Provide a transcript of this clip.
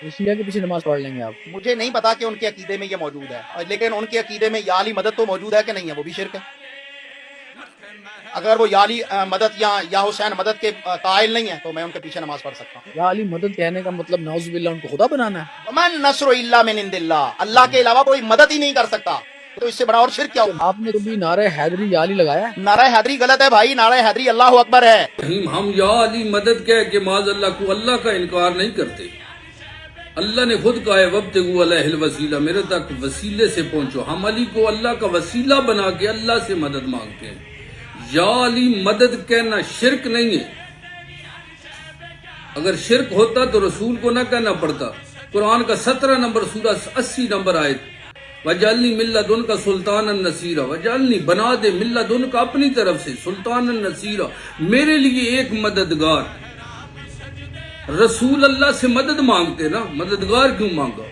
شیعہ کے پیچھے نماز پڑھ لیں گے آپ؟ مجھے نہیں پتا کہ ان کے عقیدے میں یہ موجود ہے، لیکن ان کے عقیدے میں یا علی مدد تو موجود ہے کہ نہیں ہے، وہ بھی شرک ہے۔ اگر وہ یا علی مدد یا حسین مدد کے قائل نہیں ہے تو میں ان کے پیچھے نماز پڑھ سکتا ہوں۔ یا علی مدد کہنے کا مطلب نعوذ باللہ ان کو خدا بنانا ہے؟ ومن نصر الا من عند اللہ، اللہ کے علاوہ کوئی مدد ہی نہیں کر سکتا، تو اس سے بڑا اور شرک کیا ہوگا؟ آپ نے کبھی نعرہ حیدری یا علی لگایا ہے؟ نعرہ حیدری غلط ہے بھائی، نعرہ حیدری اللہ اکبر ہے۔ ہم یا علی مدد کہہ کے معاذ اللہ کو اللہ کا انکار نہیں کرتے۔ اللہ نے خود کہا ہے وابتغوا علیہ الوسیلہ، میرے تک وسیلے سے پہنچو۔ ہم علی کو اللہ کا وسیلہ بنا کے اللہ سے مدد مانگتے ہیں۔ یا علی مدد کہنا شرک نہیں ہے۔ اگر شرک ہوتا تو رسول کو نہ کہنا پڑتا۔ قرآن کا 17 نمبر سورہ 80 نمبر آیت، وَجَعَلْنِي مِن لَّدُنْكَ سُلْطَانًا نَصِيرًا، وَجَعَلْنِی بنا دے مِن لَّدُنْكَ اپنی طرف سے سلطانًا نصیرًا، میرے لیے ایک مددگار۔ رسول اللہ سے مدد مانگتے نا، مددگار کیوں مانگا؟